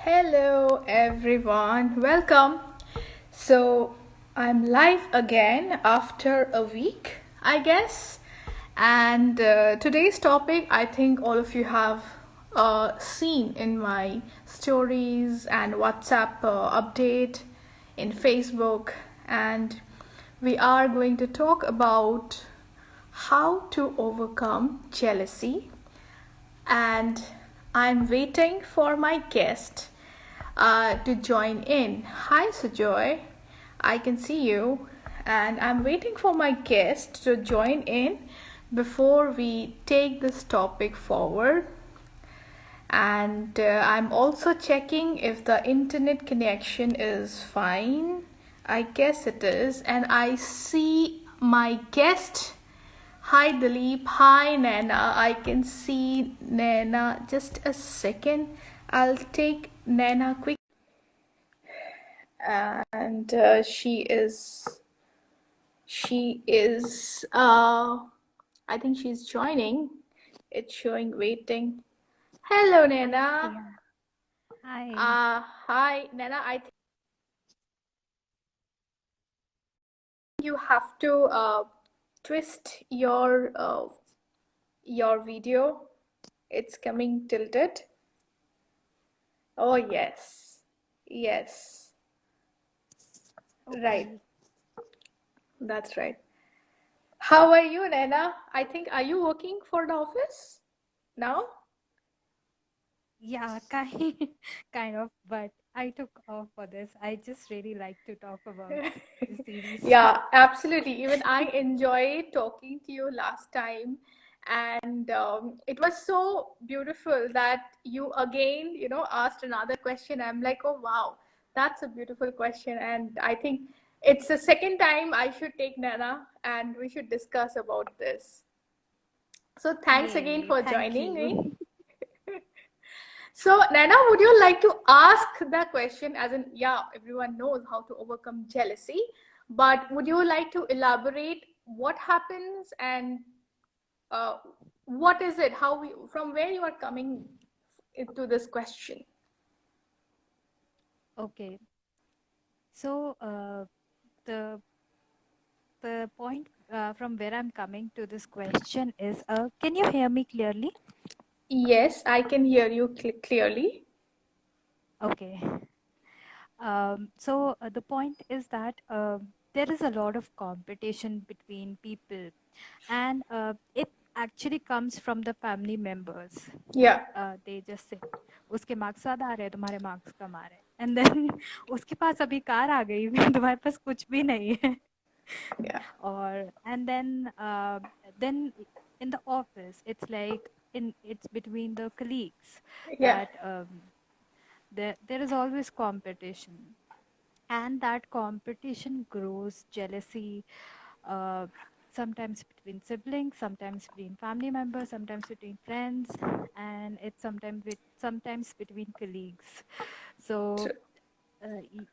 Hello everyone, welcome. So I'm live again after a week, I guess. And today's topic, I think all of you have seen in my stories and WhatsApp update in Facebook. And we are going to talk about how to overcome jealousy, and I'm waiting for my guest to join in. Hi, Sujoy. I can see you, and I'm waiting for my guest to join in before we take this topic forward. And I'm also checking if the internet connection is fine. I guess it is, and I see my guest. Hi Dilip, hi Naina. I can see Naina. Just a second. I'll take Naina quick. And she is I think she's joining. It's showing waiting. Hello Hi, Naina. Priya. Hi. Hi Naina. I think you have to twist your video. It's coming tilted. Oh yes. Yes. Right. Okay. That's right. How are you, Naina? I think, are you working for the office now? Yeah, kind of, but I took off for this. I just really like to talk about the series. Yeah, absolutely. Even I enjoyed talking to you last time, and it was so beautiful that you again, asked another question. I'm like, oh wow, that's a beautiful question, and I think it's the second time I should take Nana, and we should discuss about this. So thanks again Yay, for thank joining you. me. So, Nana, would you like to ask the question? As in, yeah, everyone knows how to overcome jealousy, but would you like to elaborate what happens and uh, what is it? From where you are coming into this question? Okay. So, the the point from where I'm coming to this question is, can you hear me clearly? Yes, I can hear you clearly. Okay. So the point is that there is a lot of competition between people, and it actually comes from the family members. Yeah, They just say, उसके marks ज़्यादा आ रहे हैं, तुम्हारे marks कम आ रहे हैं, and then उसके पास अभी car आ गई, तुम्हारे पास कुछ भी नहीं है. yeah, Or and then in the office, it's like it's between the colleagues yeah. that there is always competition, and that competition grows jealousy, uh, sometimes between siblings, sometimes between family members, sometimes between friends, and it's sometimes between colleagues. So True.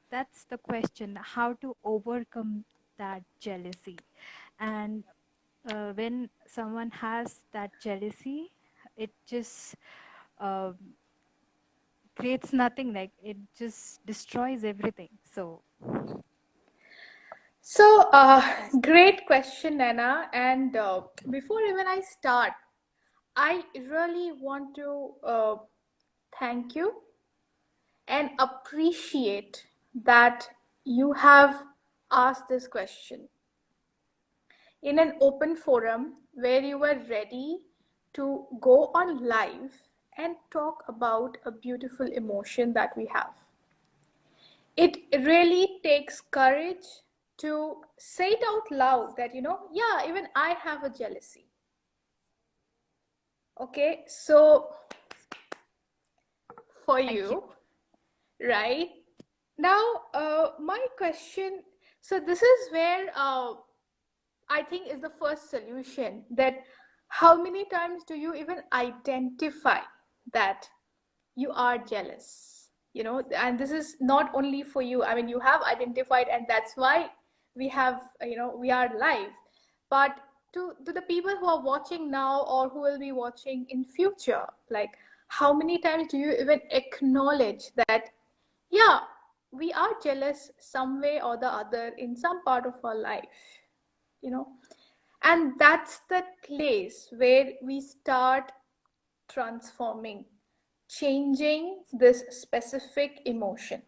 that's the question: how to overcome that jealousy. And when someone has that jealousy, it just um creates nothing, like it just destroys everything. So So, that's the point. great question, Nana. And before even I start, I really want to thank you and appreciate that you have asked this question in an open forum where you were ready to go on live and talk about a beautiful emotion that we have. It really takes courage to say it out loud that, yeah, even I have a jealousy. Okay, so for Thank you. you, right? Now, my question, so this is where I think is the first solution, that how many times do you even identify that you are jealous? And this is not only for you. I mean, you have identified, and that's why we are live. But to the people who are watching now or who will be watching in future, like, How many times do you even acknowledge that, yeah, we are jealous some way or the other in some part of our life, you know? And that's the place where we start transforming, changing this specific emotion,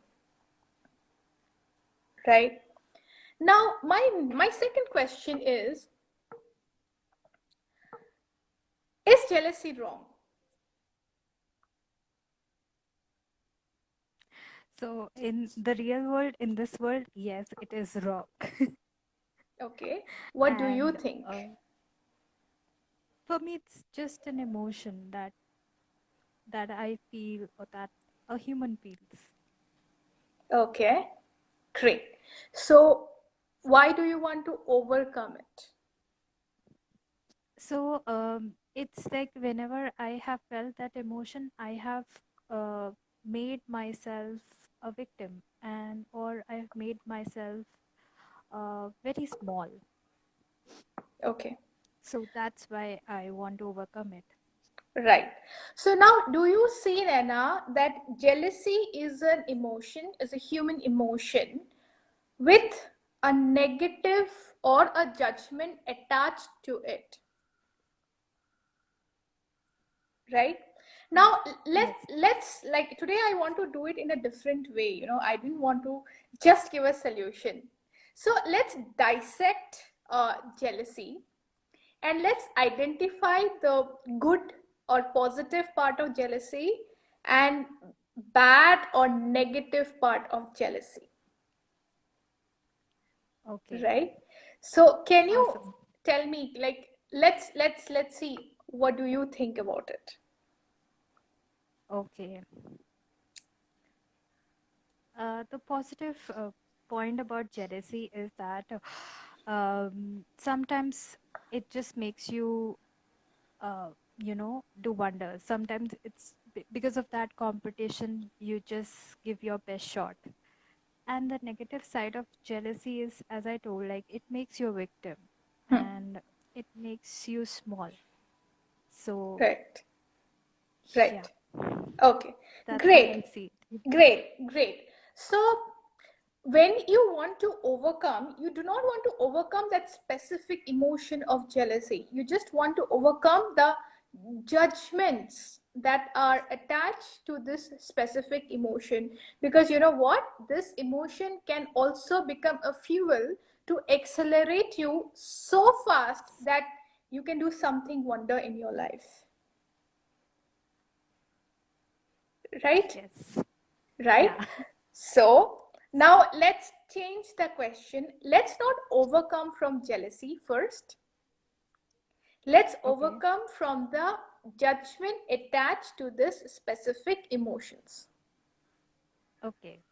right? Now, my second question is jealousy wrong? So in the real world, in this world, yes, it is wrong. Okay. What do you And think? for me, it's just an emotion that I feel or that a human feels. Okay. Great. So, why do you want to overcome it? So it's like whenever I have felt that emotion, I have made myself a victim, and or I've made myself very small. Okay. So that's why I want to overcome it. Right. So now, do you see, Nana, that jealousy is an emotion, is a human emotion with a negative or a judgment attached to it, right? Uh, Now, yes. let's like today I want to do it in a different way. I didn't want to just give a solution. So let's dissect jealousy, and let's identify the good or positive part of jealousy and bad or negative part of jealousy, Okay. right? So can you Awesome. tell me, like, let's see, what do you think about it? Okay. The positive point about jealousy is that sometimes it just makes you, uh, do wonders. Sometimes it's because of that competition, you just give your best shot. And the negative side of jealousy is, as I told, like it makes you a victim and it makes you small. So, Right, right. yeah, Okay, that's how I great, see it. great. So when you want to overcome, you do not want to overcome that specific emotion of jealousy. You just want to overcome the judgments that are attached to this specific emotion, because you know what, this emotion can also become a fuel to accelerate you so fast that you can do something wonder in your life, right? Yes. Right? Yeah. So now let's change the question. Let's not overcome from jealousy first. Let's Okay. overcome from the judgment attached to this specific emotions. Okay.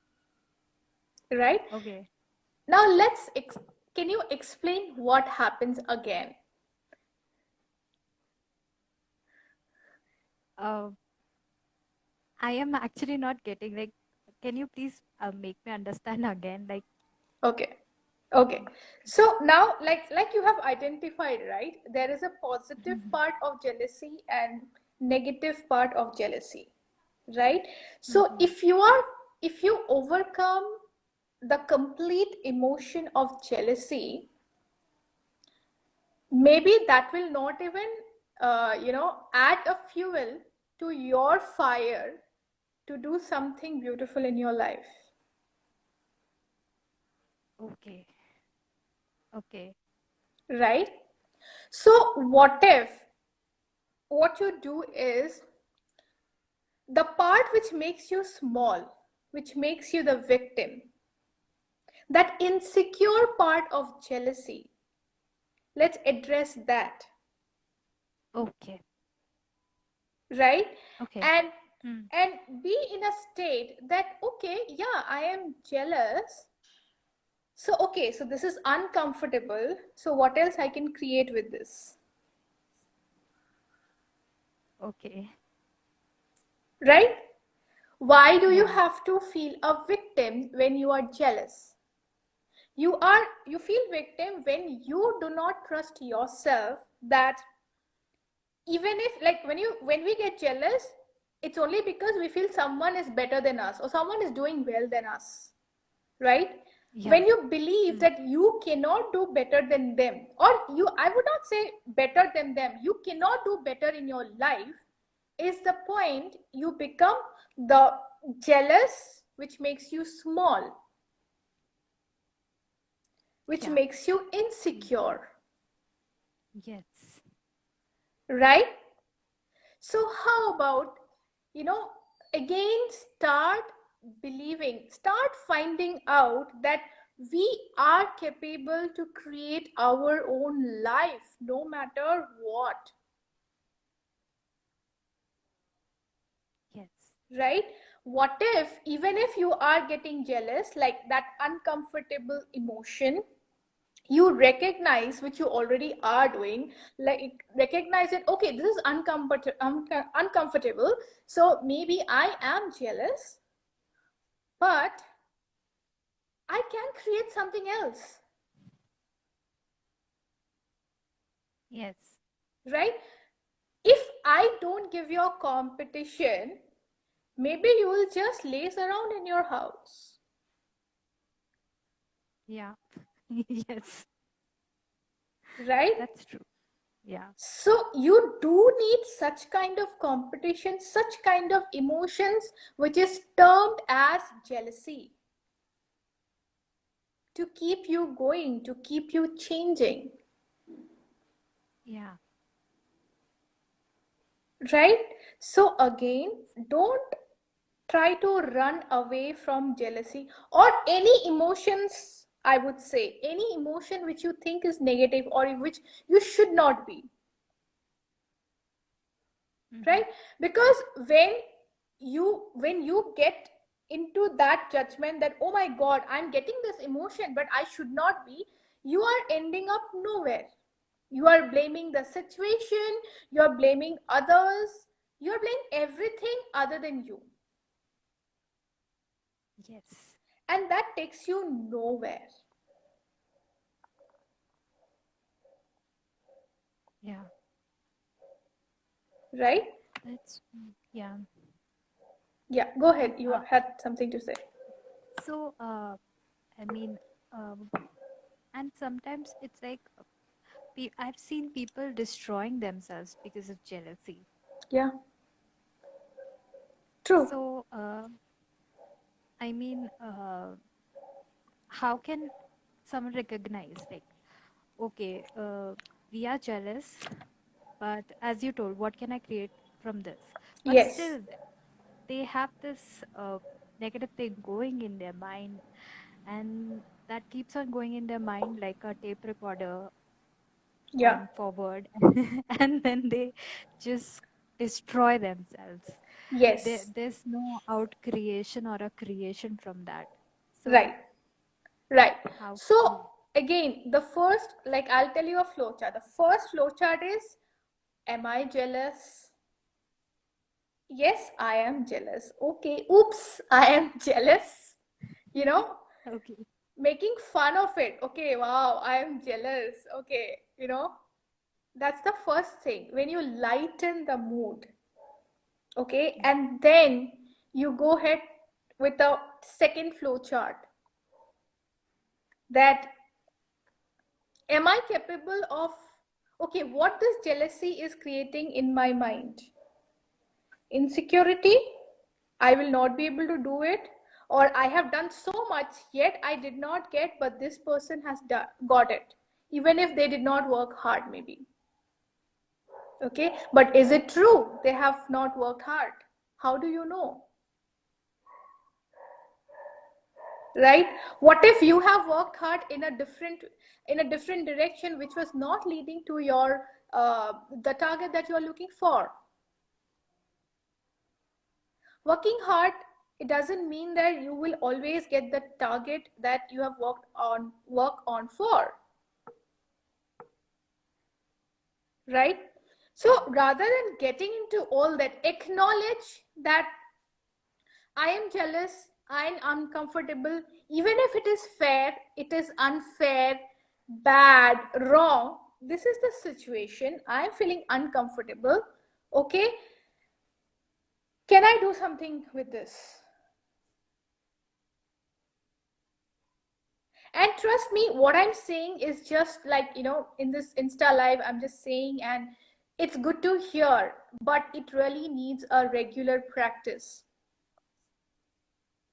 Right? Okay. Now can you explain what happens again? Uh, I am actually not getting, like, can you please make me understand again? Like, Okay. Okay. okay. So now, like you have identified, right? There is a positive part of jealousy and negative part of jealousy, right? So Mhm. if you overcome the complete emotion of jealousy, maybe that will not even add a fuel to your fire to do something beautiful in your life, Okay. Okay. right? So what you do is, the part which makes you small, which makes you the victim, that insecure part of jealousy, let's address that, Okay. right? Okay. and Hmm. and be in a state that, okay, yeah, I am jealous. So okay, so this is uncomfortable, so what else I can create with this, Okay. right? Why do you Yeah. have to feel a victim when you are jealous? You feel victim when you do not trust yourself, that even if, like, when we get jealous, It's only because we feel someone is better than us or someone is doing well than us, right? Yeah. When you believe Mm. that you cannot do better than them, or I would not say better than them, you cannot do better in your life, is the point you become the jealous, which makes you small, which Yeah. makes you Mm. insecure, Yes. right? So, how about, you know, again, start believing, start finding out that we are capable to create our own life no matter what, Yes. right? What if, even if you are getting jealous, like that uncomfortable emotion, you recognize, which you already are doing, like recognize it, okay, this is uncomfortable, so maybe I am jealous, but I can create something else, Yes. right? If I don't give you a competition, maybe you will just laze around in your house, Yeah. Yes. right? That's true. Yeah. So you do need such kind of competition, such kind of emotions, which is termed as jealousy, to keep you going, to keep you changing, Yeah. right? So again, don't try to run away from jealousy or any emotions. I would say any emotion which you think is negative or in which you should not be, Mm-hmm. right? Because when you get into that judgment that, oh my god, I'm getting this emotion but I should not be, you are ending up nowhere. You are blaming the situation, you are blaming others, you are blaming everything other than you, Yes. and that takes you nowhere, Yeah. right? Yeah. Yeah, go ahead, And you had something to say. so I mean, um, and sometimes it's like I've seen people destroying themselves because of jealousy. Yeah, true. So I mean, how can someone recognize like, okay, we are jealous, but as you told, what can I create from this? But Yes. still, they have this negative thing going in their mind, and that keeps on going in their mind like a tape recorder Yeah. on forward, and then they just destroy themselves. Yes. There's no out creation or a creation from that. Right. So Right. how So can again, the first, like I'll tell you a flowchart. The first flowchart is, am I jealous? Yes, I am jealous. Okay. Oops, I am jealous. You know, okay. making fun of it. Okay, wow, I am jealous. Okay, that's the first thing. When you lighten the mood, okay, Yeah. and then you go ahead with the second flowchart, that, am I capable of, okay, what this jealousy is creating in my mind? Insecurity, I will not be able to do it, or I have done so much yet I did not get, but this person has got it, even if they did not work hard, maybe. Okay, but is it true they have not worked hard? How do you know? Right? What if you have worked hard in a different direction, which was not leading to your the target that you are looking for? Working hard, it doesn't mean that you will always get the target that you have work on for, right? So Yeah. rather than getting into all that, acknowledge that I am jealous, I am uncomfortable, even if it is fair, it is unfair, bad, wrong. This is the situation, I am feeling uncomfortable. Okay, Can I do something with this? And trust me, what I'm saying is just like, in this Insta live, I'm just saying, and it's good to hear, but it really needs a regular practice.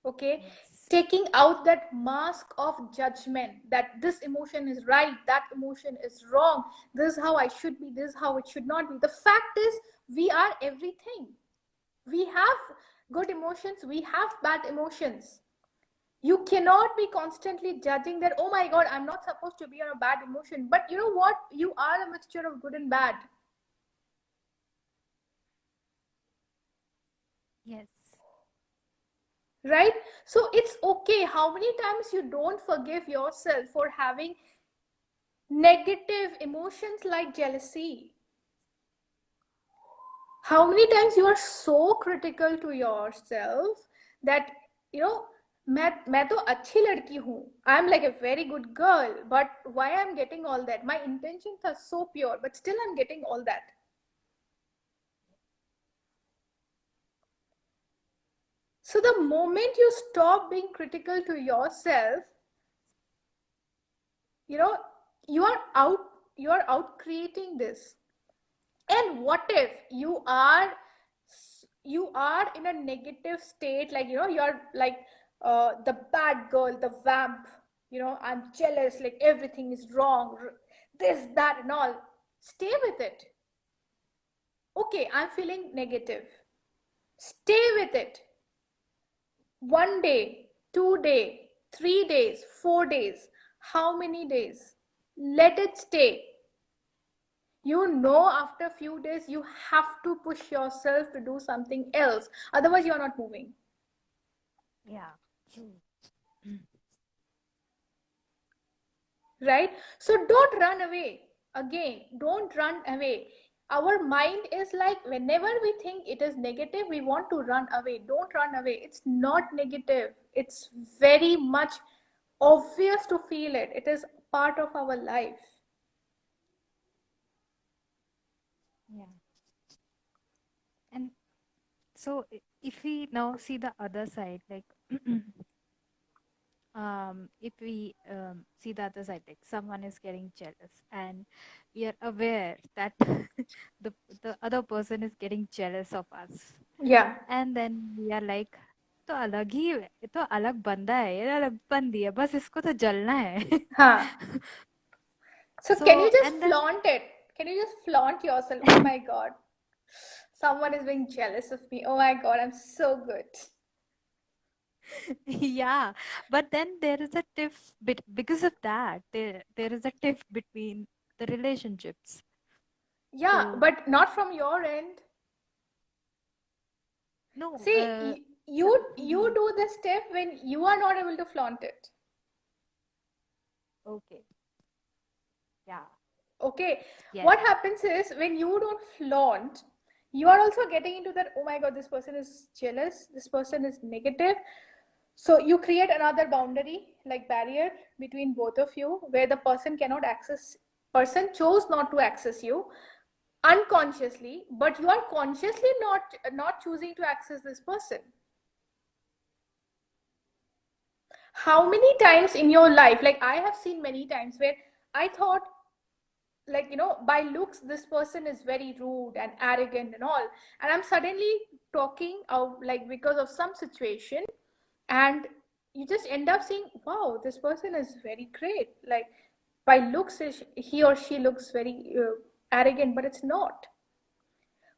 Okay? Yes. Taking out that mask of judgment that this emotion is right, that emotion is wrong, this is how I should be, this is how it should not be. The fact is, we are everything. We have good emotions, we have bad emotions. You cannot be constantly judging that, oh my god, I'm not supposed to be on a bad emotion. But you know what? You are a mixture of good and bad, Yes. right? So it's okay. How many times you don't forgive yourself for having negative emotions like jealousy? How many times you are so critical to yourself that, you know, मैं तो अच्छी लड़की हूँ, I'm like a very good girl, but why I'm getting all that? My intentions are so pure, but still I'm getting all that. So the moment you stop being critical to yourself, you know, you are out, you are out creating this. And what if you are in a negative state, like, you're like, the bad girl, the vamp, I'm jealous, like everything is wrong, this, that, and all. Stay with it. Okay, I'm feeling negative. Stay with it. 1 day, 2 day, 3 days, 4 days, how many days? Let it stay. After a few days, you have to push yourself to do something else. Otherwise, you're not moving. Yeah. True. Right? So don't run away. Again, don't run away. Our mind is like, whenever we think it is negative, we want to run away. Don't run away. It's not negative. It's very much obvious to feel it. It is part of our life. Yeah. And so if we now see the other side, like if we see the other side, like someone is getting jealous and we are aware that the the other person is getting jealous of us, Yeah. and then we are like, तो अलग ही है, ये तो अलग बंदा है, ये अलग बंदी है, बस इसको तो जलना है. Huh. So can you So just and then flaunt it? Can you just flaunt yourself? Oh my god. Someone is being jealous of me. Oh my god, I'm so good. yeah, but then there is a tiff bit because of that. There is a tiff between the relationships. Yeah, So but not from your end. no, See, so, you do this stuff when you are not able to flaunt it. okay, yeah, Okay. yes, What happens is, when you don't flaunt, you are also getting into that, oh my god, this person is jealous, this person is negative. So you create another boundary, like barrier between both of you, where the person chose not to access you unconsciously, but you are consciously not choosing to access this person. How many times in your life, like I have seen many times, where I thought, like, by looks this person is very rude and arrogant and all, and I'm suddenly talking out, like, because of some situation, and you just end up saying, wow, this person is very great, like, by looks he or she looks very arrogant, but it's not.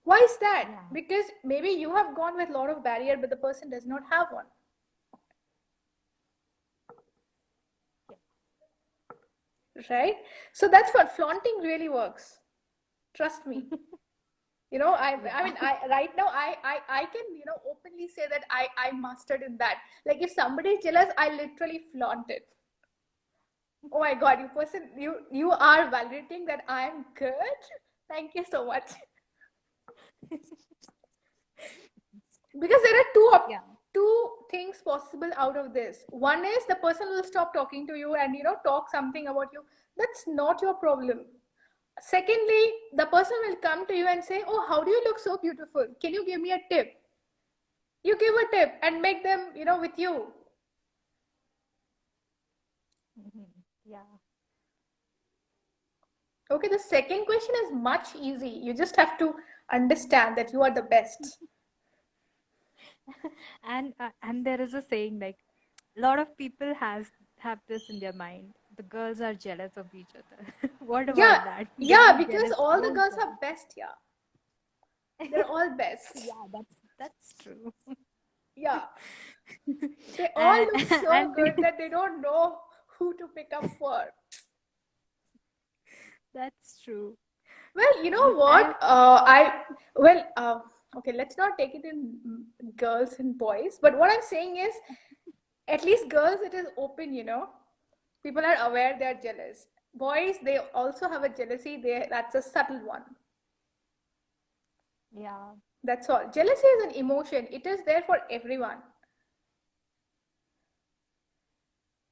Why is that? yeah, Because maybe you have gone with a lot of barrier, but the person does not have one. Right? So that's what flaunting really works. Trust me. I yeah, mean, right now, I can, openly say that I mastered in that. Like, if somebody is jealous, I literally flaunt it. Oh my god, you are validating that I'm good. Thank you so much. Because there are yeah, two things possible out of this. One is the person will stop talking to you and, talk something about you. That's not your problem. Secondly, the person will come to you and say, oh, how do you look so beautiful? Can you give me a tip? You give a tip and make them, with you. Yeah. Okay, the second question is much easy. You just have to understand that you are the best. And there is a saying like a lot of people has have this in their mind. The girls are jealous of each other. What Yeah, about that? They yeah, get because jealous, all the both girls are jealous. best, yeah. They're all best. Yeah, that's true. Yeah. They all and look so and good that they don't know who to pick up for. that's true. Well, you know And what? Well, okay, let's not take it in girls and boys, but what I'm saying is, at least girls, it is open. People are aware they're jealous. Boys, they also have a jealousy. That's a subtle one. yeah, That's all. Jealousy is an emotion. It is there for everyone.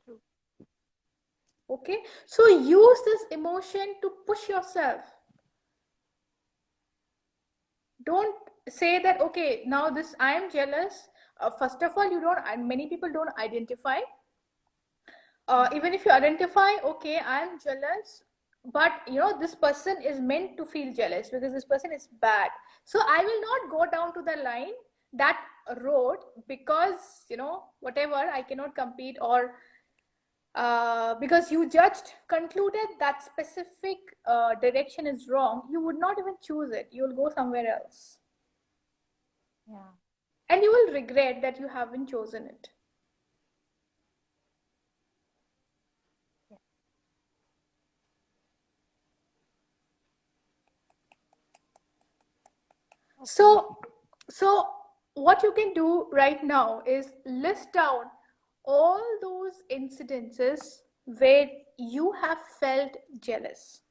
true. Okay? So use this emotion to push yourself. Don't say that, okay, now this I am jealous. First of all, you don't, and many people don't identify. Even if you identify, okay, I am jealous, but this person is meant to feel jealous because this person is bad. So I will not go down to the line, that road, because whatever, I cannot compete, or because you judged, concluded that specific direction is wrong, you would not even choose it. You will go somewhere else. Yeah. And you will regret that you haven't chosen it. Yeah. Okay. So, so what you can do right now is list down all those incidences where you have felt jealous.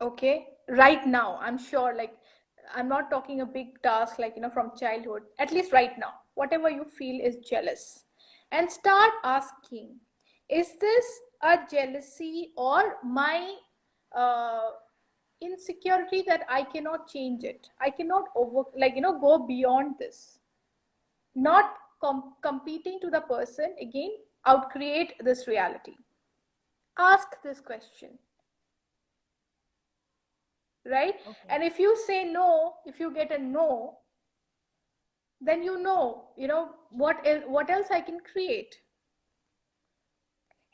Okay, right now, I'm sure, like, I'm not talking a big task like, from childhood, at least right now, whatever you feel is jealous. And start asking, is this a jealousy or my uh, insecurity that I cannot change it? I cannot go beyond this. Not competing to the person again, outcreate this reality. Ask this question, right? Okay. And if you say no, if you get a no, then what else I can create.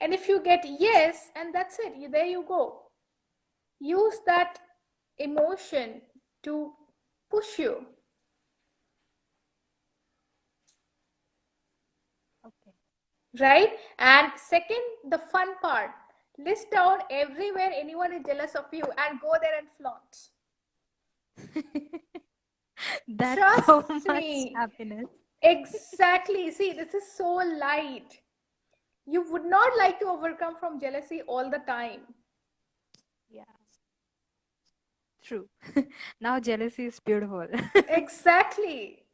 And if you get yes, and that's it, there you go. Use that emotion to push you, Okay. right? And second, the fun part, list down everywhere anyone is jealous of you and go there and flaunt. That's Trust so much me. happiness. Exactly. See, this is so light. You would not like to overcome from jealousy all the time. Yeah. True. Now jealousy is beautiful. Exactly.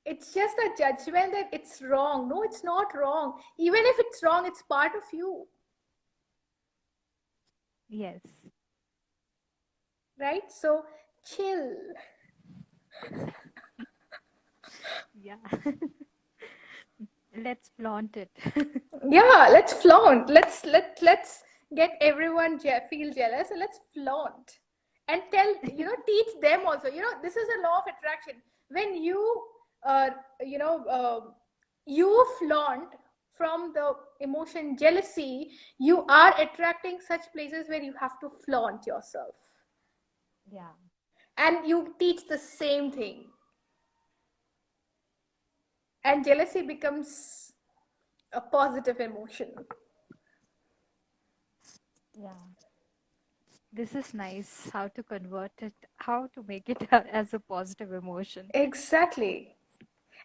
It's just a judgment that it's wrong. No, it's not wrong. Even if it's wrong, it's part of you, Yes. right? So chill. Yeah. Let's flaunt it. Yeah, let's flaunt. Let's get everyone feel jealous, and let's flaunt and teach them also. This is a law of attraction. When uh, you know you flaunt from the emotion jealousy, you are attracting such places where you have to flaunt yourself, Yeah. and you teach the same thing, and jealousy becomes a positive emotion. Yeah. This is nice. How to convert it, how to make it as a positive emotion. Exactly.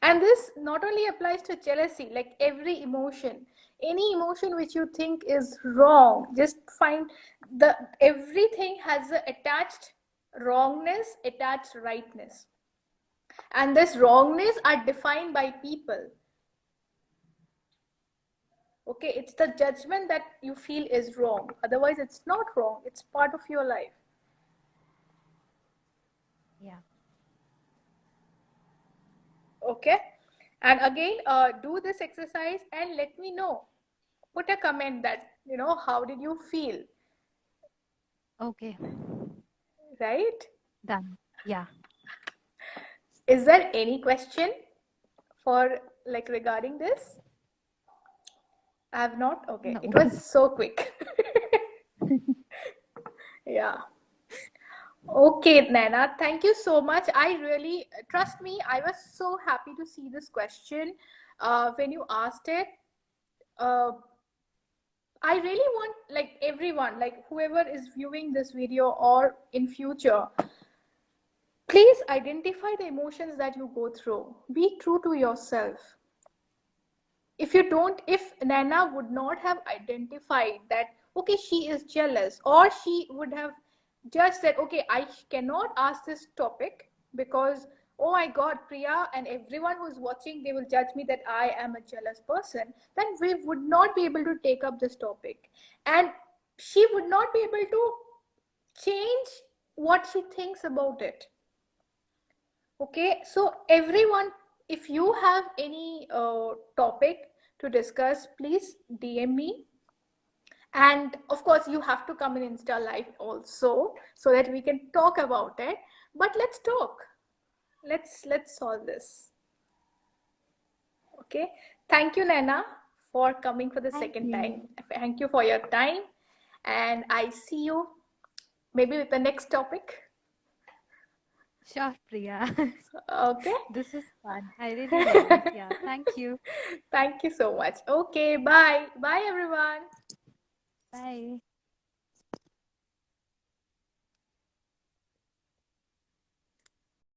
And this not only applies to jealousy, like every emotion, any emotion which you think is wrong, just find the everything has a attached wrongness, attached rightness. And this wrongness are defined by people. Okay, it's the judgment that you feel is wrong. Otherwise, it's not wrong. It's part of your life. Yeah. Okay. And again, do this exercise and let me know. Put a comment that, how did you feel, Okay, right? done. Yeah, Is there any question for like regarding this? I have not. Okay. no. It was so quick. Yeah. Okay, Naina, thank you so much. I really, trust me, I was so happy to see this question when you asked it. Uh, I really want, like, everyone, like, whoever is viewing this video or in future, please identify the emotions that you go through. Be true to yourself. If Nana would not have identified that, okay, she is jealous, or she would have just said, okay, I cannot ask this topic because, oh my god, Priya and everyone who's watching, they will judge me that I am a jealous person, then we would not be able to take up this topic, and she would not be able to change what she thinks about it. Okay, so everyone, if you have any topic to discuss, please DM me. And of course, you have to come in Insta Live also so that we can talk about it. But let's talk. Let's solve this. Okay. Thank you, Nana, for coming for the Thank second you. time. Thank you for your time. And I see you maybe with the next topic. Sure, Priya. Okay. This is fun. I really love it. Yeah, thank you. Thank you so much. Okay, bye. Bye, everyone. Bye.